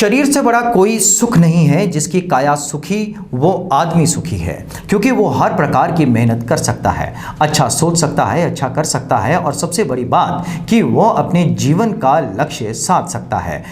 शरीर से बड़ा कोई सुख नहीं है, जिसकी काया सुखी वो आदमी सुखी है, क्योंकि वो हर प्रकार की मेहनत कर सकता है, अच्छा सोच सकता है, अच्छा कर सकता है और सबसे बड़ी बात कि वो अपने जीवन का लक्ष्य साध सकता है।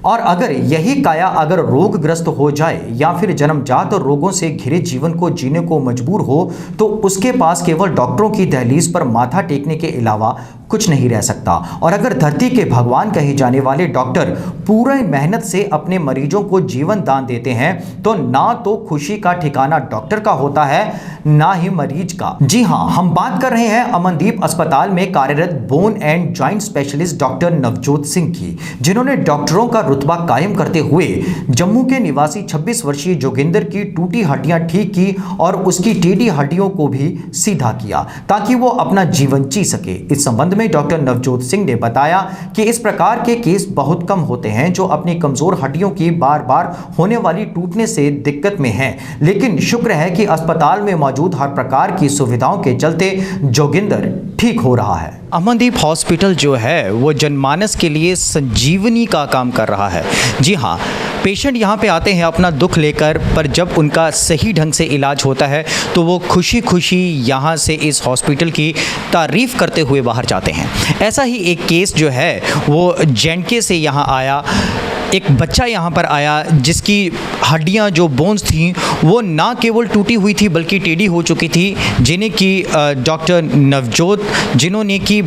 और अगर यही काया अगर रोगग्रस्त हो जाए या फिर जन्मजात रोगों से घिरे जीवन को जीने को मजबूर हो, तो उसके पास केवल डॉक्टरों की दहलीज पर माथा टेकने के अलावा कुछ नहीं रह सकता। और अगर धरती के भगवान कहे जाने वाले डॉक्टर पूरी मेहनत से अपने मरीजों को जीवन दान देते हैं, तो ना तो खुशी का ठिकाना डॉक्टर का होता है, ना ही मरीज का। जी हाँ, हम बात कर रहे हैं अमनदीप अस्पताल में कार्यरत bone and joint specialist doctor Navjot Singh की, जिन्होंने डॉक्टरों का रुतबा कायम करते हुए जम्मू के निवासी 26 वर्षीय जोगिंदर की टूटी हड्डियां ठीक की और उसकी टेढ़ी हड्डियों को भी सीधा किया, ताकि वो अपना जीवन जी सके। इस संबंध में डॉक्टर नवजोत सिंह ने बताया कि इस प्रकार के केस बहुत कम होते हैं जो अपनी कमजोर हड्डियों की बार बार होने वाली टूटने से दिक्कत में हैं, लेकिन शुक्र है कि अस्पताल में मौजूद हर प्रकार की सुविधाओं के चलते जोगिंदर ठीक हो रहा है। अमनदीप हॉस्पिटल जो है वो जनमानस के लिए संजीवनी का काम कर रहा है। जी हाँ, पेशेंट यहाँ पे आते हैं अपना दुख लेकर, पर जब उनका सही ढंग से इलाज होता है तो वो खुशी खुशी यहाँ से इस हॉस्पिटल की तारीफ़ करते हुए बाहर जाते हैं। ऐसा ही एक केस जो है वो जेएनके से यहाँ आया। एक बच्चा यहाँ पर आया जिसकी हड्डियाँ जो बोन्स थीं वो ना केवल टूटी हुई थी बल्कि टेढ़ी हो चुकी थी, जिन्हें कि डॉक्टर नवजोत जिन्होंने कि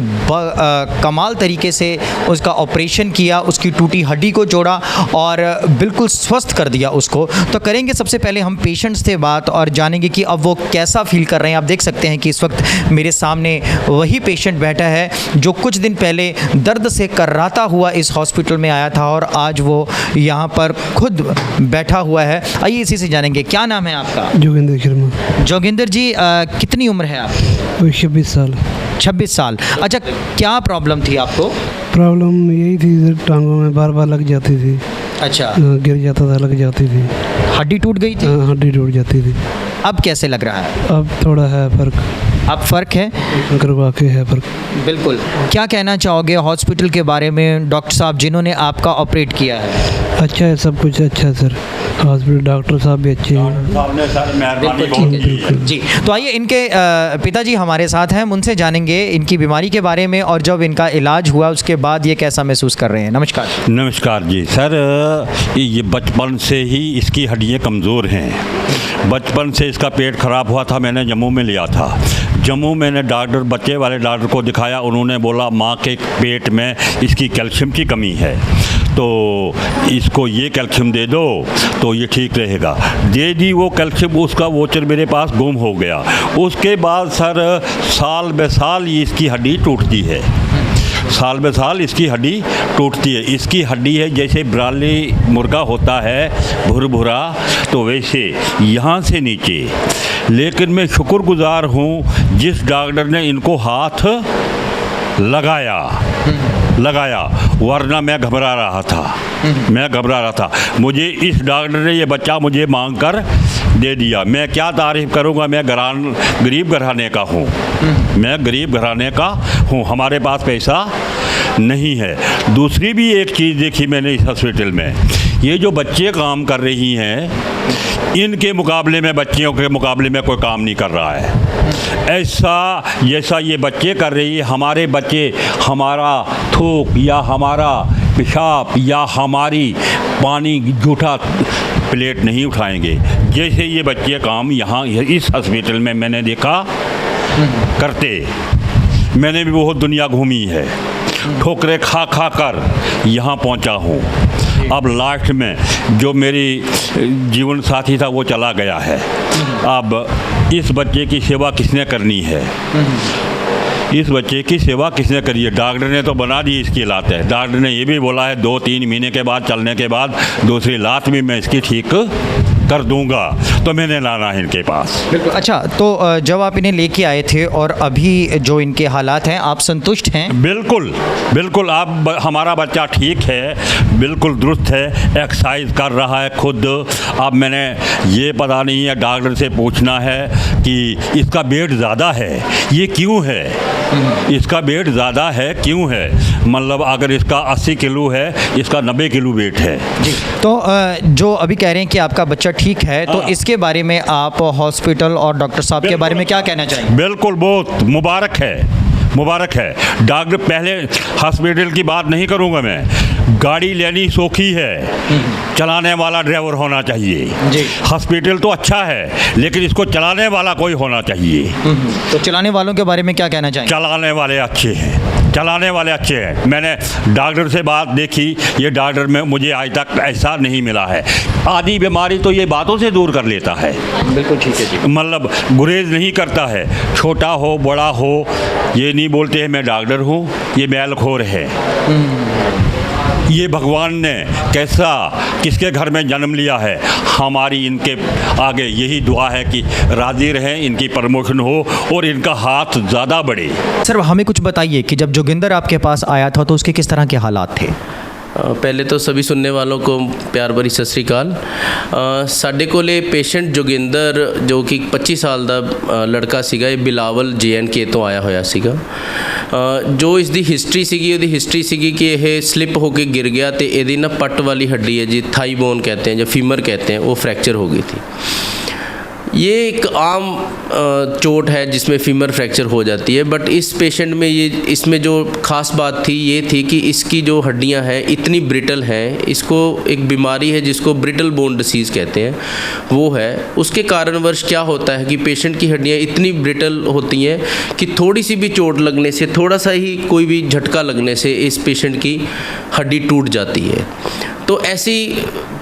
कमाल तरीके से उसका ऑपरेशन किया, उसकी टूटी हड्डी को जोड़ा और बिल्कुल स्वस्थ कर दिया उसको। तो करेंगे सबसे पहले हम पेशेंट्स से बात और जानेंगे कि अब वो कैसा फील कर रहे हैं। आप देख सकते हैं कि इस वक्त मेरे सामने वही पेशेंट बैठा है जो कुछ दिन पहले दर्द से कर्राता हुआ इस हॉस्पिटल में आया था और आज वो यहाँ पर खुद बैठा हुआ है। आइए इसी से जानेंगे, क्या नाम है आपका? जोगिंदर शर्मा। जोगिंदर जी, कितनी उम्र है आपकी? 26 साल। 26 साल। अच्छा, क्या प्रॉब्लम थी आपको? प्रॉब्लम यही थी, टांगों में बार बार लग जाती थी। अच्छा, गिर जाता था, लग जाती थी। हड्डी टूट गई थी? हड्डी टूट जाती थी। अब कैसे लग रहा है? अब थोड़ा है फर्क। अब फ़र्क है? करवा के है फर्क। बिल्कुल। क्या कहना चाहोगे हॉस्पिटल के बारे में, डॉक्टर साहब जिन्होंने आपका ऑपरेट किया है? अच्छा है, सब कुछ अच्छा है सर। हॉस्पिटल डॉक्टर साहब भी अच्छे हैं। जी, तो आइए इनके पिताजी हमारे साथ हैं, उनसे जानेंगे इनकी बीमारी के बारे में और जब इनका इलाज हुआ उसके बाद ये कैसा महसूस कर रहे हैं। नमस्कार। नमस्कार जी सर, ये बचपन से ही इसकी हड्डियाँ कमज़ोर हैं। बचपन से इसका पेट ख़राब हुआ था, मैंने जम्मू में लिया था। जम्मू मैंने डॉक्टर, बच्चे वाले डॉक्टर को दिखाया, उन्होंने बोला माँ के पेट में इसकी कैल्शियम की कमी है, तो इसको ये कैल्शियम दे दो तो ये ठीक रहेगा। दे दी वो कैल्शियम, उसका वोचर मेरे पास गुम हो गया। उसके बाद सर साल बे साल ये इसकी हड्डी टूटती है, साल बे साल इसकी हड्डी टूटती है। इसकी हड्डी है जैसे ब्राली मुर्गा होता है भुरभुरा, तो वैसे यहाँ से नीचे। लेकिन मैं शुक्रगुजार हूँ जिस डॉक्टर ने इनको हाथ लगाया, वरना मैं घबरा रहा था। मुझे इस डॉक्टर ने ये बच्चा मुझे मांग कर दे दिया। मैं क्या तारीफ़ करूँगा, मैं गरीब घराने का हूँ, हमारे पास पैसा नहीं है। दूसरी भी एक चीज़ देखी मैंने इस हॉस्पिटल में, ये जो बच्चे काम कर रही हैं इनके मुकाबले में, बच्चियों के मुकाबले में कोई काम नहीं कर रहा है ऐसा जैसा ये बच्चे कर रही है। हमारे बच्चे हमारा थूक या हमारा पेशाब या हमारी पानी जूठा प्लेट नहीं उठाएंगे, जैसे ये बच्चे काम यहाँ इस हॉस्पिटल में मैंने देखा करते। मैंने भी बहुत दुनिया घूमी है, ठोकरे खा कर यहाँ पहुँचा हूँ। अब लास्ट में जो मेरी जीवन साथी था वो चला गया है। अब इस बच्चे की सेवा किसने करनी है? इस बच्चे की सेवा किसने करी है? डॉक्टर ने तो बना दी इसकी लात है। डॉक्टर ने ये भी बोला है 2-3 महीने के बाद चलने के बाद दूसरी लात भी मैं इसकी ठीक कर दूंगा, तो मैंने लाना है इनके पास। बिल्कुल। अच्छा, तो जब आप इन्हें लेके आए थे और अभी जो इनके हालात हैं, आप संतुष्ट हैं? बिल्कुल बिल्कुल। आप हमारा बच्चा ठीक है, बिल्कुल दुरुस्त है, एक्सरसाइज कर रहा है खुद। अब मैंने ये पता नहीं है, डॉक्टर से पूछना है कि इसका वेट ज़्यादा है, ये क्यों है, इसका वेट ज़्यादा है क्यों है, मतलब अगर इसका 80 किलो है, इसका 90 किलो वेट है। जी। तो जो अभी कह रहे हैं कि आपका बच्चा ठीक है, तो हाँ। इसके बारे में आप हॉस्पिटल और डॉक्टर साहब के बारे में क्या कहना चाहेंगे? बिल्कुल, बहुत मुबारक है, मुबारक है। डॉक्टर, पहले हॉस्पिटल की बात नहीं करूंगा मैं, गाड़ी लेनी सौखी है, चलाने वाला ड्राइवर होना चाहिए। जी। हॉस्पिटल तो अच्छा है, लेकिन इसको चलाने वाला कोई होना चाहिए। तो चलाने वालों के बारे में क्या कहना चाहेंगे? चलाने वाले अच्छे हैं, चलाने वाले अच्छे हैं। मैंने डॉक्टर से बात देखी, ये डॉक्टर में मुझे आज तक ऐसा नहीं मिला है। आधी बीमारी तो ये बातों से दूर कर लेता है, बिल्कुल ठीक है जी। मतलब गुरेज नहीं करता है, छोटा हो बड़ा हो, ये नहीं बोलते हैं मैं डॉक्टर हूँ, ये बैलखोर है। ये भगवान ने कैसा किसके घर में जन्म लिया है, हमारी इनके आगे यही दुआ है कि राज़ी रहें, इनकी प्रमोशन हो और इनका हाथ ज़्यादा बढ़े। सर, हमें कुछ बताइए कि जब जोगिंदर आपके पास आया था तो उसके किस तरह के हालात थे? पहले तो सभी सुनने वालों को प्यार भरी सत श्री अकाल। साडे कोले पेशेंट जोगिंदर जो कि 25 साल ਦਾ ਲੜਕਾ ਸੀਗਾ, ਇਹ ਬਿਲਾਵਲ JNK ਤੋਂ ਆਇਆ ਹੋਇਆ ਸੀਗਾ। ਜੋ ਇਸ ਦੀ ਹਿਸਟਰੀ ਸੀਗੀ, ਉਹਦੀ ਹਿਸਟਰੀ ਸੀਗੀ ਕਿ ਇਹ ਸਲਿੱਪ ਹੋ ਕੇ गिर गया तो ਇਹਦੀ ਨਾ पट वाली हड्डी है जी, थाई बोन कहते हैं या फीमर कहते हैं, वो फ्रैक्चर हो गई थी। ये एक आम चोट है जिसमें फीमर फ्रैक्चर हो जाती है, बट इस पेशेंट में ये इसमें जो ख़ास बात थी ये थी कि इसकी जो हड्डियां हैं इतनी ब्रिटल हैं, इसको एक बीमारी है जिसको ब्रिटल बोन डिसीज़ कहते हैं, वो है। उसके कारणवश क्या होता है कि पेशेंट की हड्डियां इतनी ब्रिटल होती हैं कि थोड़ी सी भी चोट लगने से, थोड़ा सा ही कोई भी झटका लगने से इस पेशेंट की हड्डी टूट जाती है। तो ऐसी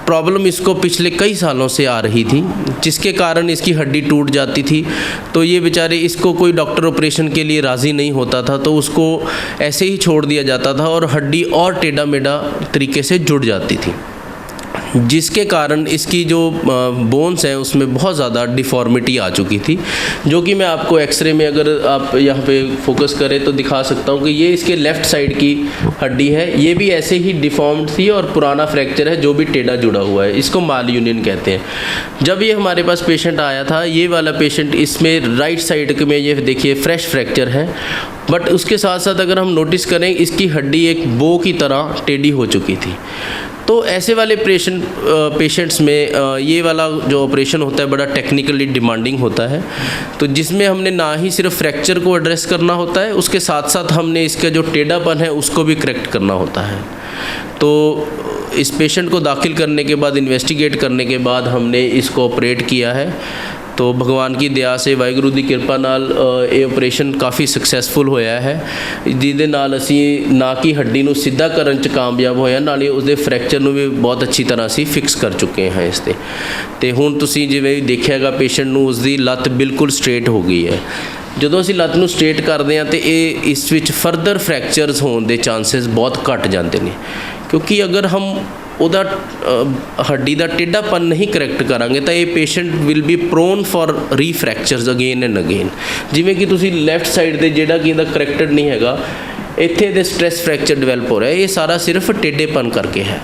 प्रॉब्लम इसको पिछले कई सालों से आ रही थी, जिसके कारण इसकी हड्डी टूट जाती थी। तो ये बेचारे, इसको कोई डॉक्टर ऑपरेशन के लिए राज़ी नहीं होता था, तो उसको ऐसे ही छोड़ दिया जाता था और हड्डी और टेढ़ा मेढ़ा तरीके से जुड़ जाती थी, जिसके कारण इसकी जो बोन्स हैं उसमें बहुत ज़्यादा डिफ़ॉर्मिटी आ चुकी थी, जो कि मैं आपको एक्सरे में अगर आप यहाँ पे फोकस करें तो दिखा सकता हूँ कि ये इसके लेफ़्ट साइड की हड्डी है, ये भी ऐसे ही डिफ़ॉर्म्ड थी और पुराना फ्रैक्चर है जो भी टेढ़ा जुड़ा हुआ है, इसको माल यूनियन कहते हैं। जब ये हमारे पास पेशेंट आया था, ये वाला पेशेंट, इसमें राइट साइड में ये देखिए फ्रेश फ्रैक्चर है, बट उसके साथ साथ अगर हम नोटिस करें इसकी हड्डी एक बो की तरह टेढ़ी हो चुकी थी। तो ऐसे वाले पेशेंट्स में ये वाला जो ऑपरेशन होता है बड़ा टेक्निकली डिमांडिंग होता है, तो जिसमें हमने ना ही सिर्फ फ्रैक्चर को एड्रेस करना होता है, उसके साथ साथ हमने इसका जो टेढ़ापन है उसको भी करेक्ट करना होता है। तो इस पेशेंट को दाखिल करने के बाद, इन्वेस्टिगेट करने के बाद हमने इसको ऑपरेट किया है। तो भगवान की दया से, वाहिगुरू ਦੀ ਕਿਰਪਾ ਨਾਲ ਇਹ ਆਪਰੇਸ਼ਨ ਕਾਫੀ ਸਕਸੈਸਫੁਲ ਹੋਇਆ ਹੈ, ਜਿਹਦੇ ਨਾਲ ਅਸੀਂ ਨਾ ਕਿ ਹੱਡੀ ਨੂੰ ਸਿੱਧਾ ਕਰਨ 'ਚ ਕਾਮਯਾਬ ਹੋਏ ਹਾਂ, ਨਾਲੇ ਉਸਦੇ ਫ੍ਰੈਕਚਰ ਨੂੰ ਵੀ ਬਹੁਤ ਅੱਛੀ ਤਰ੍ਹਾਂ ਅਸੀਂ ਫਿਕਸ ਕਰ ਚੁੱਕੇ ਹਾਂ ਇਸ 'ਤੇ। ਅਤੇ ਹੁਣ ਤੁਸੀਂ ਜਿਵੇਂ ਦੇਖਿਆਗਾ ਪੇਸ਼ੈਂਟ ਨੂੰ ਉਸਦੀ ਲੱਤ ਬਿਲਕੁਲ ਸਟ੍ਰੇਟ ਹੋ ਗਈ ਹੈ। ਜਦੋਂ ਅਸੀਂ ਲੱਤ ਨੂੰ ਸਟ੍ਰੇਟ ਕਰਦੇ ਹਾਂ ਤਾਂ ਇਹ ਇਸ ਵਿੱਚ ਫਰਦਰ ਫ੍ਰੈਕਚਰਸ ਹੋਣ ਦੇ ਚਾਂਸਸ ਬਹੁਤ ਘੱਟ ਜਾਂਦੇ ਨੇ, ਕਿਉਂਕਿ ਅਗਰ ਹਮ ਉਹਦਾ ਹੱਡੀ ਦਾ ਟੇਢਾਪਨ ਨਹੀਂ ਕਰੈਕਟ ਕਰਾਂਗੇ ਤਾਂ ਇਹ patient will be prone for refractures again and again. ਜਿਵੇਂ ਕਿ ਤੁਸੀਂ ਲੈਫਟ ਸਾਈਡ 'ਤੇ ਜਿਹੜਾ ਕਿ ਇਹਦਾ ਕਰੈਕਟਡ ਨਹੀਂ ਹੈਗਾ, ਇੱਥੇ ਦੇ ਸਟ੍ਰੈਸ ਫ੍ਰੈਕਚਰ ਡਿਵੈਲਪ ਹੋ ਰਿਹਾ, ਇਹ ਸਾਰਾ ਸਿਰਫ ਟੇਢੇਪਨ ਕਰਕੇ ਹੈ।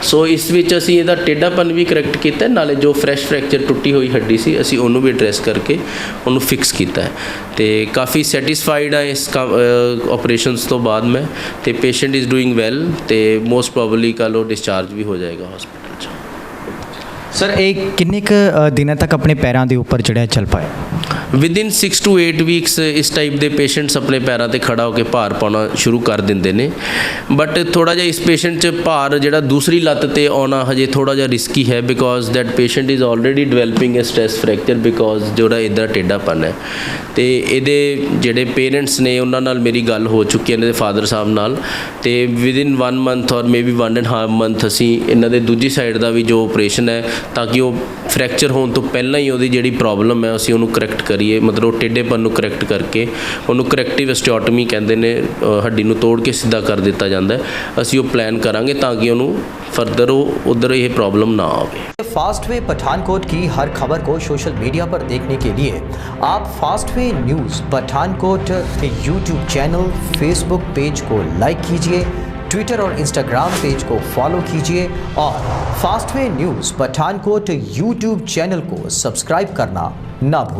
ਸੋ ਇਸ ਵਿੱਚ ਅਸੀਂ ਇਹਦਾ ਟੇਢਾਪਨ ਵੀ ਕਰੈਕਟ ਕੀਤਾ, ਨਾਲੇ ਜੋ ਫਰੈਸ਼ ਫ੍ਰੈਕਚਰ ਟੁੱਟੀ ਹੋਈ ਹੱਡੀ ਸੀ ਅਸੀਂ ਉਹਨੂੰ ਵੀ ਐਡਰੈਸ ਕਰਕੇ ਉਹਨੂੰ ਫਿਕਸ ਕੀਤਾ ਹੈ। ਅਤੇ ਕਾਫੀ ਸੈਟਿਸਫਾਈਡ ਹਾਂ ਇਸ ਆਪਰੇਸ਼ਨਸ ਤੋਂ ਬਾਅਦ ਮੈਂ, ਅਤੇ ਪੇਸ਼ੈਂਟ ਇਜ਼ ਡੂਇੰਗ ਵੈਲ, ਅਤੇ ਮੋਸਟ ਪ੍ਰੋਬਬਲੀ ਕੱਲ੍ਹ ਉਹ ਡਿਸਚਾਰਜ ਵੀ ਹੋ ਜਾਏਗਾ ਹਸਪੀਟਲ 'ਚ। ਸਰ, ਇਹ ਕਿੰਨੇ ਕੁ ਦਿਨਾਂ ਤੱਕ ਆਪਣੇ ਪੈਰਾਂ ਦੇ ਉੱਪਰ ਚੜ੍ਹਿਆ ਚੱਲ ਪਾਏ? ਵਿਦਿਨ 6 to 8 ਵੀਕਸ ਇਸ ਟਾਈਪ ਦੇ ਪੇਸ਼ੈਂਟਸ ਆਪਣੇ ਪੈਰਾਂ 'ਤੇ ਖੜਾ ਹੋ ਕੇ ਭਾਰ ਪਾਉਣਾ ਸ਼ੁਰੂ ਕਰ ਦਿੰਦੇ ਨੇ, ਬਟ ਥੋੜ੍ਹਾ ਜਿਹਾ ਇਸ ਪੇਸ਼ੈਂਟ 'ਚ ਭਾਰ ਜਿਹੜਾ ਦੂਸਰੀ ਲੱਤ 'ਤੇ ਆਉਣਾ ਹਜੇ ਥੋੜ੍ਹਾ ਜਿਹਾ ਰਿਸਕੀ ਹੈ, because that patient is already developing a stress fracture, because ਜਿਹੜਾ ਇੱਦਾਂ ਟੇਢਾਪਨ ਹੈ। ਅਤੇ ਇਹਦੇ ਜਿਹੜੇ ਪੇਰੈਂਟਸ ਨੇ ਉਹਨਾਂ ਨਾਲ ਮੇਰੀ ਗੱਲ ਹੋ ਚੁੱਕੀ ਹੈ, ਇਹਨਾਂ ਦੇ ਫਾਦਰ ਸਾਹਿਬ ਨਾਲ, ਅਤੇ ਵਿਦਿਨ 1 month ਔਰ ਮੇਬੀ 1.5 month ਅਸੀਂ ਇਹਨਾਂ ਦੇ ਦੂਜੀ ਸਾਈਡ ਦਾ ਵੀ ਜੋ ਆਪਰੇਸ਼ਨ ਹੈ, ਤਾਂ ਕਿ ਉਹ ਫ੍ਰੈਕਚਰ ਹੋਣ ਤੋਂ ਪਹਿਲਾਂ ਹੀ ਉਹਦੀ ਜਿਹੜੀ ਪ੍ਰੋਬਲਮ ਹੈ ਅਸੀਂ ਉਹਨੂੰ ਕਰੈਕਟ ਕਰੀਏ ਜ਼ਰੀਏ ਮਤਲਬ ਟੇਢੇਪਨ ਨੂੰ ਕਰੈਕਟ ਕਰਕੇ ਉਹਨੂੰ ਕਰੈਕਟਿਵ ਐਸਟੀਓਟਮੀ ਕਹਿੰਦੇ ਨੇ, ਹੱਡੀ ਨੂੰ ਤੋੜ ਕੇ ਸਿੱਧਾ ਕਰ ਦਿੱਤਾ ਜਾਂਦਾ ਹੈ। ਅਸੀਂ ਉਹ ਪਲਾਨ ਕਰਾਂਗੇ ਤਾਂ ਕਿ ਉਹਨੂੰ ਫਰਦਰ ਉਧਰ ये प्रॉब्लम ना आवे। फास्ट वे पठानकोट की हर खबर को सोशल मीडिया पर देखने के लिए आप fast way news Pathankot YouTube channel, Facebook page को लाइक कीजिए, ट्विटर और इंस्टाग्राम पेज को फॉलो कीजिए और fast way news Pathankot YouTube channel को सब्सक्राइब करना ना भूलिए।